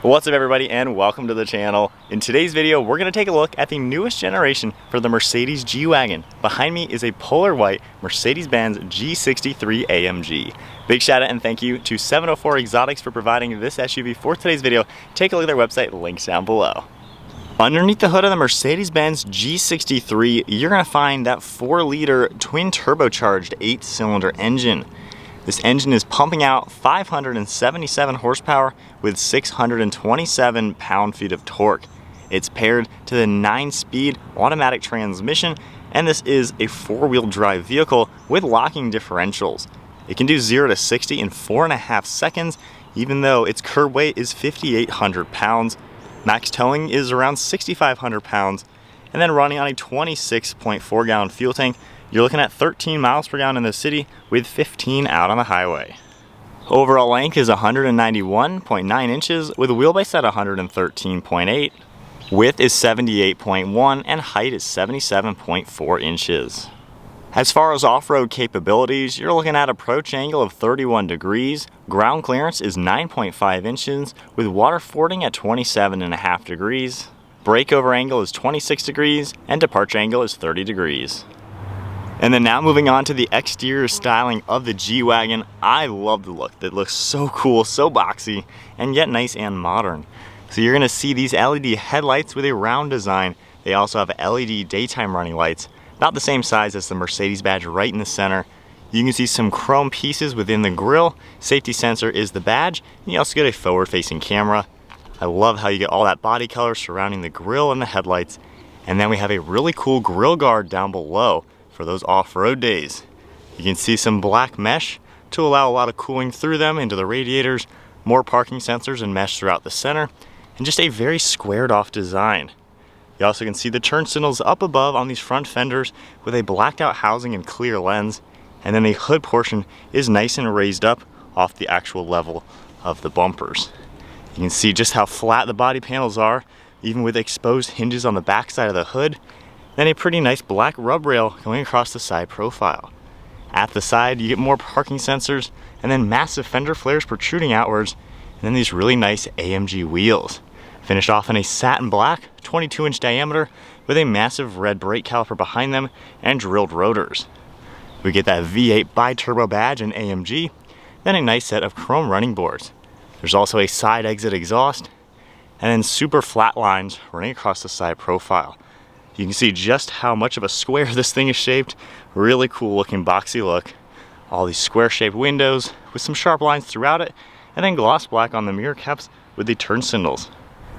What's up everybody and welcome to the channel. In today's video we're going to take a look at the newest generation for the Mercedes G Wagon. Behind me is a Polar White Mercedes Benz G63 AMG. Big shout out and thank you to 704 Exotics for providing this SUV for today's video. Take a look at their website, links down below. Underneath the hood of the Mercedes Benz G63 you're going to find that 4-liter twin turbocharged 8-cylinder engine. This engine is pumping out 577 horsepower with 627 pound-feet of torque. It's paired to the 9-speed automatic transmission, and this is a 4-wheel drive vehicle with locking differentials. It can do 0 to 60 in 4.5 seconds, even though its curb weight is 5,800 pounds. Max towing is around 6,500 pounds, and then running on a 26.4 gallon fuel tank, you're looking at 13 miles per gallon in the city with 15 out on the highway. Overall length is 191.9 inches with a wheelbase at 113.8. Width is 78.1 and height is 77.4 inches. As far as off-road capabilities, you're looking at approach angle of 31 degrees, ground clearance is 9.5 inches with water fording at 27.5 degrees, breakover angle is 26 degrees, and departure angle is 30 degrees. And then now moving on to the exterior styling of the G Wagon. I love the look. That looks so cool, so boxy, and yet nice and modern. So you're gonna see these LED headlights with a round design. They also have LED daytime running lights, not the same size as the Mercedes badge right in the center. You can see some chrome pieces within the grille. Safety sensor is the badge, and you also get a forward-facing camera. I love how you get all that body color surrounding the grille and the headlights. And then we have a really cool grille guard down below for those off-road days. You can see some black mesh to allow a lot of cooling through them into the radiators, more parking sensors and mesh throughout the center, and just a very squared off design. You also can see the turn signals up above on these front fenders with a blacked out housing and clear lens, and then the hood portion is nice and raised up off the actual level of the bumpers. You can see just how flat the body panels are, even with exposed hinges on the back side of the hood. Then a pretty nice black rub rail going across the side profile. At the side you get more parking sensors and then massive fender flares protruding outwards, and then these really nice AMG wheels. Finished off in a satin black 22-inch diameter with a massive red brake caliper behind them and drilled rotors. We get that V8 bi-turbo badge in AMG, then a nice set of chrome running boards. There's also a side exit exhaust and then super flat lines running across the side profile. You can see just how much of a square this thing is shaped. Really cool looking boxy look. All these square shaped windows with some sharp lines throughout it, and then gloss black on the mirror caps with the turn signals.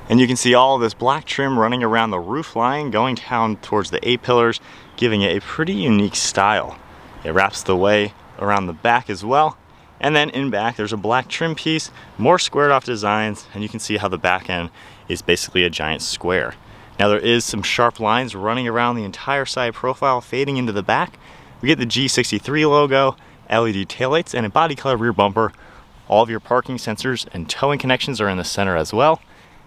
And you can see all of this black trim running around the roof line going down towards the A-pillars, giving it a pretty unique style. It wraps the way around the back as well. And then in back there's a black trim piece, more squared off designs, and you can see how the back end is basically a giant square. Now there is some sharp lines running around the entire side profile fading into the back. We get the G63 logo, LED taillights, and a body color rear bumper. All of your parking sensors and towing connections are in the center as well.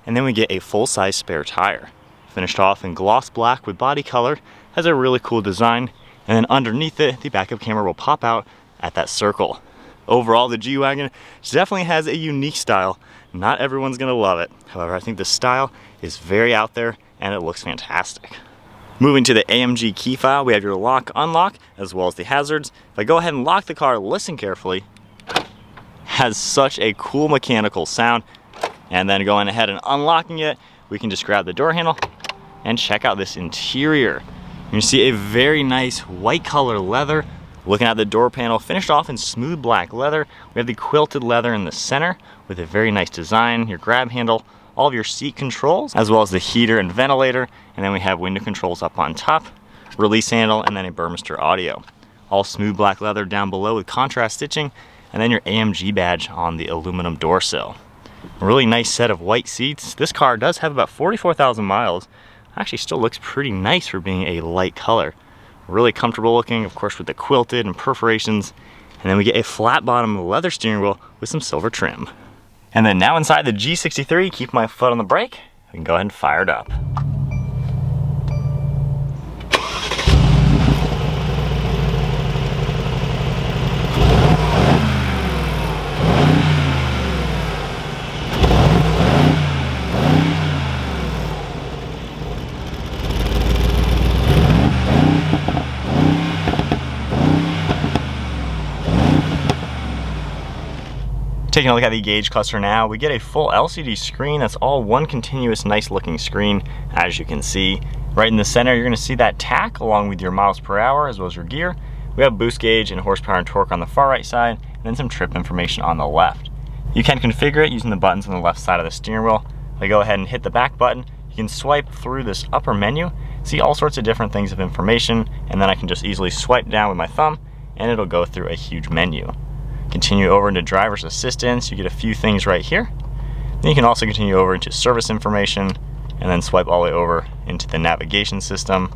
And then we get a full-size spare tire. Finished off in gloss black with body color, has a really cool design. And then underneath it, the backup camera will pop out at that circle. Overall, the G Wagon definitely has a unique style. Not everyone's gonna love it. However, I think the style is very out there and it looks fantastic. Moving to the AMG key file, we have your lock, unlock, as well as the hazards. If I go ahead and lock the car, listen carefully, has such a cool mechanical sound. And then going ahead and unlocking it, we can just grab the door handle and check out this interior. You see a very nice white color leather. Looking at the door panel, finished off in smooth black leather. We have the quilted leather in the center with a very nice design, your grab handle, all of your seat controls, as well as the heater and ventilator, and then we have window controls up on top, release handle, and then a Burmester audio. All smooth black leather down below with contrast stitching, and then your AMG badge on the aluminum door sill. A really nice set of white seats. This car does have about 44,000 miles. Actually still looks pretty nice for being a light color. Really comfortable looking, of course, with the quilted and perforations. And then we get a flat bottom leather steering wheel with some silver trim. And then now inside the G63, keep my foot on the brake. We can go ahead and fire it up. Taking a look at the gauge cluster now, we get a full LCD screen that's all one continuous nice looking screen. As you can see, right in the center you're going to see that tach along with your miles per hour as well as your gear. We have boost gauge and horsepower and torque on the far right side, and then some trip information on the left. You can configure it using the buttons on the left side of the steering wheel. If I go ahead and hit the back button, you can swipe through this upper menu, see all sorts of different things of information, and then I can just easily swipe down with my thumb and it'll go through a huge menu. Continue over into driver's assistance, you get a few things right here. Then you can also continue over into service information and then swipe all the way over into the navigation system.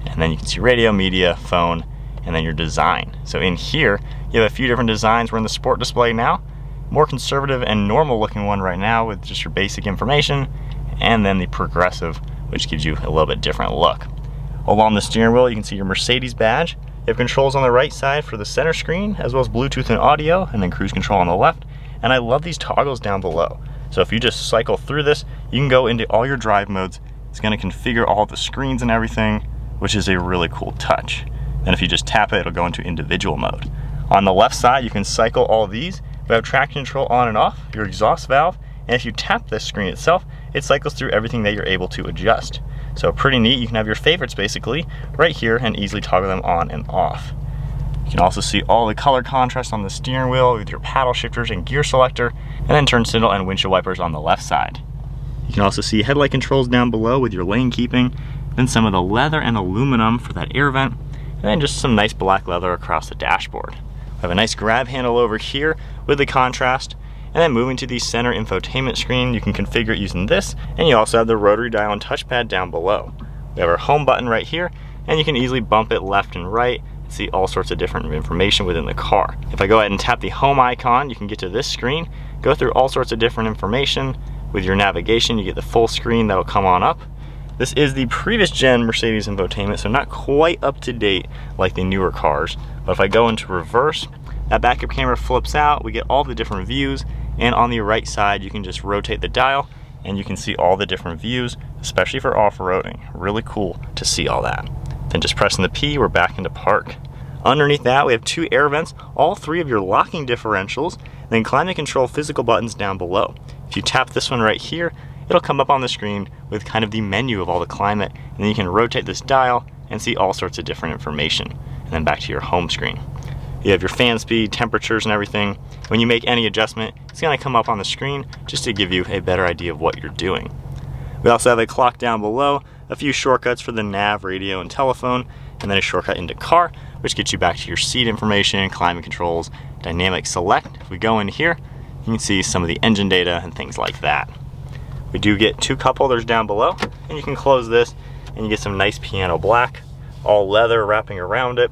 And then you can see radio, media, phone, and then your design. So in here, you have a few different designs. We're in the sport display now. More conservative and normal looking one right now with just your basic information, and then the progressive, which gives you a little bit different look. Along the steering wheel, you can see your Mercedes badge. You have controls on the right side for the center screen, as well as Bluetooth and audio, and then cruise control on the left. And I love these toggles down below. So if you just cycle through this, you can go into all your drive modes. It's going to configure all the screens and everything, which is a really cool touch. Then if you just tap it, it'll go into individual mode. On the left side, you can cycle all of these. We have traction control on and off, your exhaust valve, and if you tap this screen itself, it cycles through everything that you're able to adjust. So pretty neat. You can have your favorites basically right here and easily toggle them on and off. You can also see all the color contrast on the steering wheel with your paddle shifters and gear selector, and then turn signal and windshield wipers on the left side. You can also see headlight controls down below with your lane keeping, then some of the leather and aluminum for that air vent, and then just some nice black leather across the dashboard. We have a nice grab handle over here with the contrast, and then moving to the center infotainment screen, you can configure it using this, and you also have the rotary dial and touchpad down below. We have our home button right here, and you can easily bump it left and right and see all sorts of different information within the car. If I go ahead and tap the home icon, you can get to this screen, go through all sorts of different information. With your navigation, you get the full screen that'll come on up. This is the previous gen Mercedes infotainment, so not quite up to date like the newer cars. But if I go into reverse, that backup camera flips out, we get all the different views, and on the right side you can just rotate the dial and you can see all the different views, especially for off-roading. Really cool to see all that. Then just pressing the P, we're back into park. Underneath that we have two air vents, all three of your locking differentials, and then climate control physical buttons down below. If you tap this one right here, it'll come up on the screen with kind of the menu of all the climate, and then you can rotate this dial and see all sorts of different information. And then back to your home screen. You have your fan speed, temperatures, and everything. When you make any adjustment, it's going to come up on the screen just to give you a better idea of what you're doing. We also have a clock down below, a few shortcuts for the nav, radio, and telephone, and then a shortcut into car, which gets you back to your seat information, climate controls, dynamic select. If we go in here, you can see some of the engine data and things like that. We do get two cup holders down below, and you can close this and you get some nice piano black, all leather wrapping around it.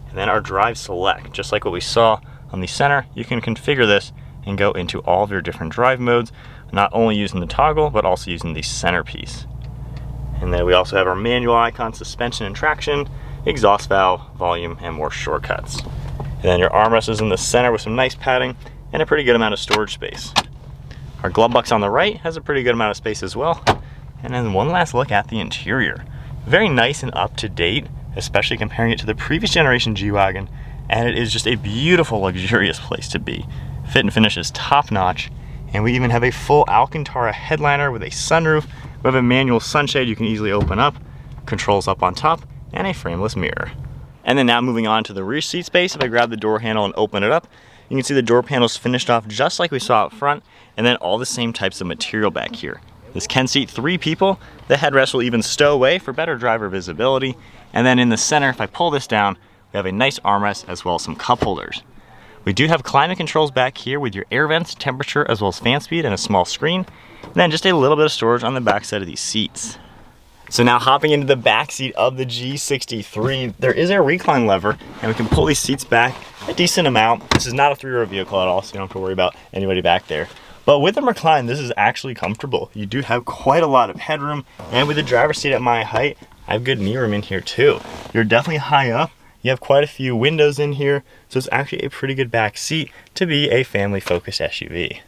And then our drive select, just like what we saw on the center, you can configure this and go into all of your different drive modes, not only using the toggle, but also using the centerpiece. And then we also have our manual icon, suspension and traction, exhaust valve, volume, and more shortcuts. And then your armrest is in the center with some nice padding and a pretty good amount of storage space. Our glove box on the right has a pretty good amount of space as well. And then one last look at the interior. Very nice and up to date, especially comparing it to the previous generation G Wagon, and it is just a beautiful, luxurious place to be. Fit and finish is top notch, and we even have a full Alcantara headliner with a sunroof. We have a manual sunshade you can easily open up, controls up on top, and a frameless mirror. And then now moving on to the rear seat space, if I grab the door handle and open it up, you can see the door panels finished off just like we saw up front, and then all the same types of material back here. This can seat 3 people. The headrest will even stow away for better driver visibility. And then in the center, if I pull this down, we have a nice armrest as well as some cup holders. We do have climate controls back here with your air vents, temperature, as well as fan speed and a small screen. And then just a little bit of storage on the back side of these seats. So now hopping into the back seat of the G63, there is a recline lever and we can pull these seats back a decent amount. This is not a 3-row vehicle at all, so you don't have to worry about anybody back there. But with the recline, this is actually comfortable. You do have quite a lot of headroom, and with the driver's seat at my height, I have good knee room in here too. You're definitely high up. You have quite a few windows in here, so it's actually a pretty good back seat to be a family-focused SUV.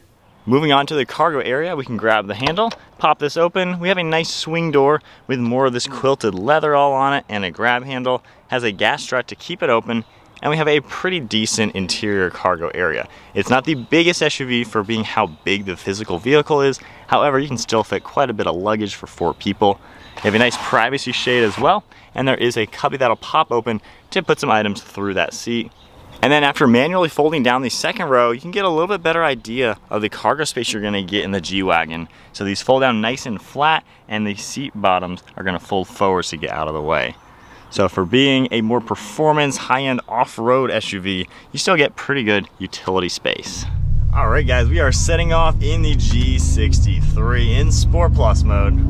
Moving on to the cargo area, we can grab the handle, pop this open. We have a nice swing door with more of this quilted leather all on it and a grab handle. Has a gas strut to keep it open, and we have a pretty decent interior cargo area. It's not the biggest SUV for being how big the physical vehicle is. However, you can still fit quite a bit of luggage for 4 people. You have a nice privacy shade as well, and there is a cubby that'll pop open to put some items through that seat. And then after manually folding down the second row, you can get a little bit better idea of the cargo space you're gonna get in the G Wagon. So these fold down nice and flat, and the seat bottoms are gonna fold forwards to get out of the way. So for being a more performance, high-end off-road SUV, you still get pretty good utility space. All right, guys, we are setting off in the G63 in Sport Plus mode.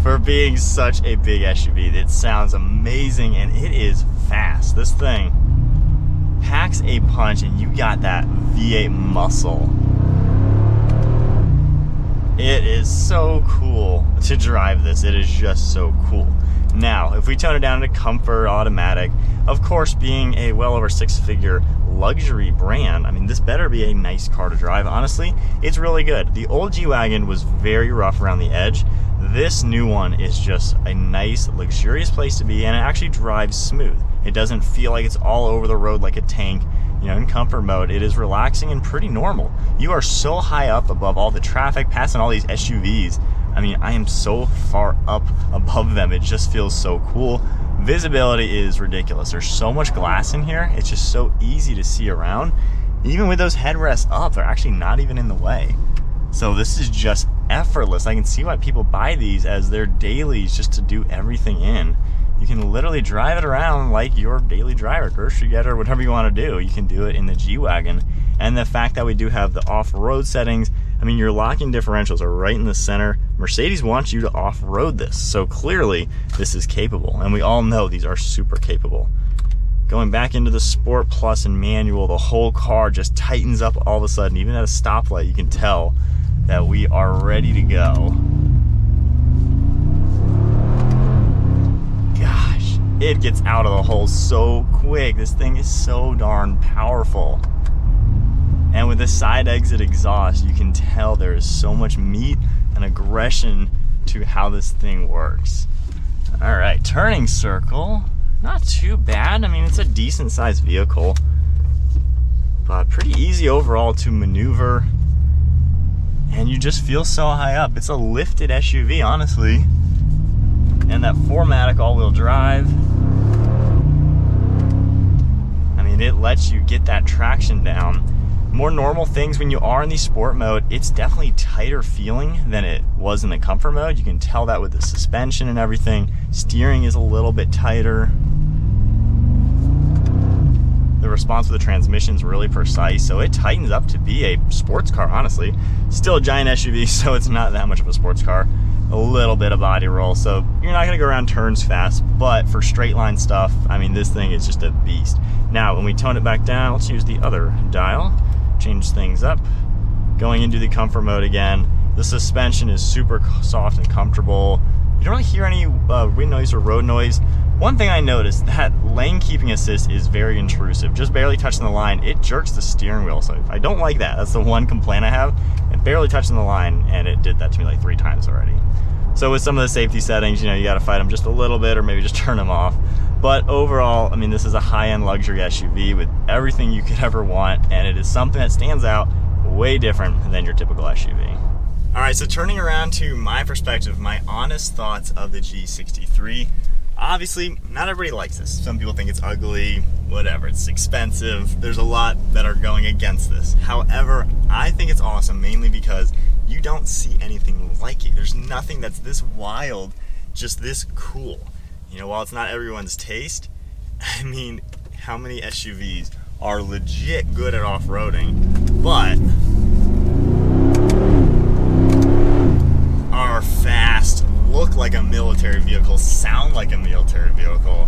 For being such a big SUV, it sounds amazing, and it is fast. This thing packs a punch, and you got that V8 muscle. It is so cool to drive this. It is just so cool. Now, if we tone it down to comfort, automatic, of course, being a well over 6-figure luxury brand, I mean, this better be a nice car to drive. Honestly, it's really good. The old G Wagon was very rough around the edge. This new one is just a nice, luxurious place to be, and it actually drives smooth. It doesn't feel like it's all over the road like a tank. You know, in comfort mode, it is relaxing and pretty normal. You are so high up above all the traffic, passing all these SUVs. I mean, I am so far up above them. It just feels so cool. Visibility is ridiculous. There's so much glass in here. It's just so easy to see around. Even with those headrests up, they're actually not even in the way. So this is just effortless. I can see why people buy these as their dailies, just to do everything in. You can literally drive it around like your daily driver, grocery getter, whatever you want to do. You can do it in the G Wagon. And the fact that we do have the off-road settings, I mean, your locking differentials are right in the center. Mercedes wants you to off-road this, so clearly this is capable, and we all know these are super capable. Going back into the Sport Plus and manual, the whole car just tightens up all of a sudden. Even at a stoplight, you can tell that we are ready to go. Gosh, it gets out of the hole so quick. This thing is so darn powerful. And with the side exit exhaust, you can tell there is so much meat and aggression to how this thing works. All right, turning circle, not too bad. I mean, it's a decent sized vehicle, but pretty easy overall to maneuver. And you just feel so high up. It's a lifted SUV, honestly. And that 4MATIC all-wheel drive, I mean, it lets you get that traction down. More normal things when you are in the sport mode, it's definitely tighter feeling than it was in the comfort mode. You can tell that with the suspension and everything. Steering is a little bit tighter. The response of the transmission is really precise, so it tightens up to be a sports car, honestly. Still a giant SUV, so it's not that much of a sports car. A little bit of body roll, so you're not gonna go around turns fast, but for straight line stuff, I mean, this thing is just a beast. Now, when we tone it back down, let's use the other dial. Change things up. Going into the comfort mode again, the suspension is super soft and comfortable. You don't really hear any wind noise or road noise. One thing I noticed, that lane keeping assist is very intrusive. Just barely touching the line, it jerks the steering wheel. So I don't like that. That's the one complaint I have. And barely touching the line, and it did that to me like 3 times already. So with some of the safety settings, you know, you gotta fight them just a little bit or maybe just turn them off. But overall, I mean, this is a high-end luxury SUV with everything you could ever want, and it is something that stands out way different than your typical SUV. All right, so turning around to my perspective, my honest thoughts of the G63. Obviously, not everybody likes this. Some people think it's ugly, whatever, it's expensive. There's a lot that are going against this. However, I think it's awesome, mainly because you don't see anything like it. There's nothing that's this wild, just this cool. You know, while it's not everyone's taste, I mean, how many SUVs are legit good at off-roading, but are fast, look like a military vehicle, sound like a military vehicle?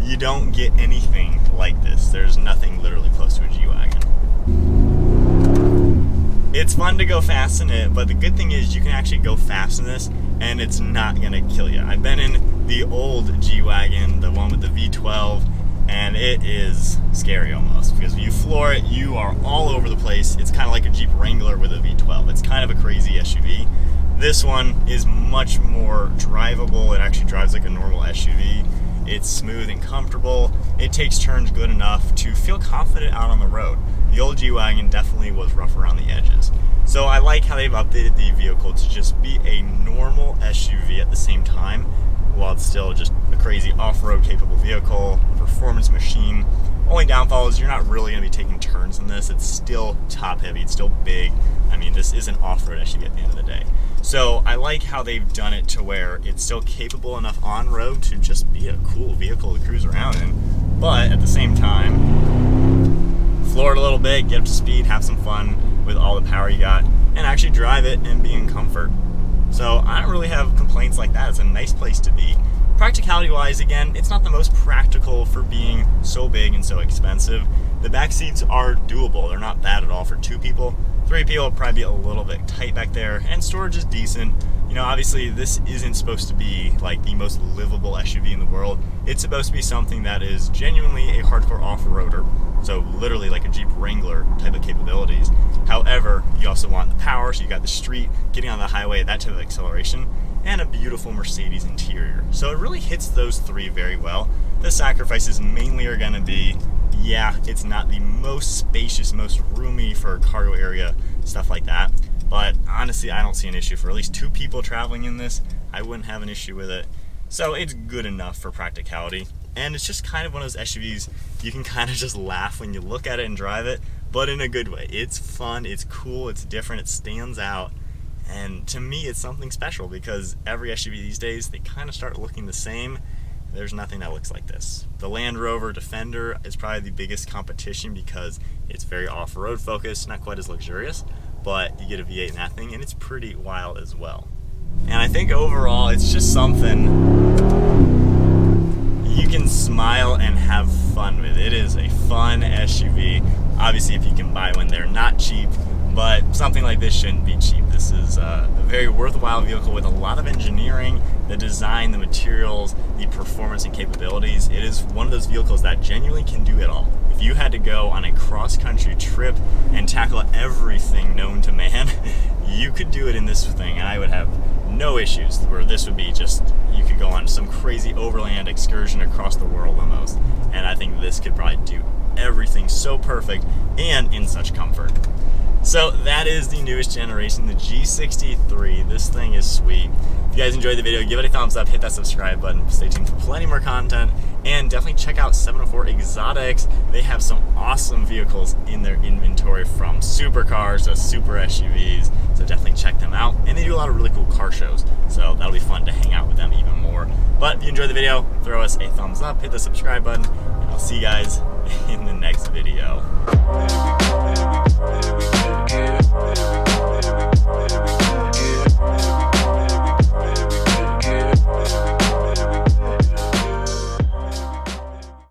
You don't get anything like this. There's nothing literally close to a G Wagon. It's fun to go fast in it, but the good thing is you can actually go fast in this and it's not gonna kill you. I've been in the old G Wagon, the one with the V12, and it is scary almost, because when you floor it, you are all over the place. It's kind of like a Jeep Wrangler with a V12. It's kind of a crazy SUV, This one is much more drivable. It actually drives like a normal SUV. It's smooth and comfortable. It takes turns good enough to feel confident out on the road. The old G Wagon definitely was rough around the edges. So I like how they've updated the vehicle to just be a normal SUV at the same time, while it's still just a crazy off-road capable vehicle, performance machine. Only downfall is you're not really going to be taking turns in this. It's still top heavy, it's still big. I mean, this is an off-road SUV at the end of the day. So I like how they've done it to where it's still capable enough on road to just be a cool vehicle to cruise around in, but at the same time, floor it a little bit, get up to speed, have some fun with all the power you got, and actually drive it and be in comfort. So I don't really have complaints like that. It's a nice place to be. Practicality wise, again, it's not the most practical for being so big and so expensive. The back seats are doable. They're not bad at all for 2 people. 3 people would probably be a little bit tight back there, and storage is decent. You know, obviously this isn't supposed to be like the most livable SUV in the world. It's supposed to be something that is genuinely a hardcore off-roader. So literally like a Jeep Wrangler type of capabilities. However, you also want the power, so you got the street, getting on the highway, that type of acceleration, and a beautiful Mercedes interior. So it really hits those 3 very well. The sacrifices mainly are gonna be, yeah, it's not the most spacious, most roomy for cargo area, stuff like that. But honestly, I don't see an issue for at least 2 people traveling in this. I wouldn't have an issue with it. So it's good enough for practicality. And it's just kind of one of those SUVs you can kind of just laugh when you look at it and drive it, but in a good way. It's fun, it's cool, it's different, it stands out. And to me, it's something special because every SUV these days, they kind of start looking the same. There's nothing that looks like this. The Land Rover Defender is probably the biggest competition because it's very off-road focused, not quite as luxurious, but you get a V8 in that thing, and it's pretty wild as well. And I think overall, it's just something you can smile and have fun with. It is a fun SUV. Obviously, if you can buy one, they're not cheap, but something like this shouldn't be cheap. This is a very worthwhile vehicle with a lot of engineering, the design, the materials, the performance and capabilities. It is one of those vehicles that genuinely can do it all. If you had to go on a cross-country trip and tackle everything known to man, you could do it in this thing, and I would have no issues, where this would be just, you could go on some crazy overland excursion across the world almost. And I think this could probably do everything so perfect and in such comfort. So that is the newest generation, the G63. This thing is sweet. If you guys enjoyed the video, give it a thumbs up, hit that subscribe button, stay tuned for plenty more content, and definitely check out 704 Exotics. They have some awesome vehicles in their inventory, from supercars to super SUVs, so definitely check them out. And they do a lot of really cool car shows, so that'll be fun to hang out with them even more. But if you enjoyed the video, throw us a thumbs up, hit the subscribe button, and I'll see you guys in the next video.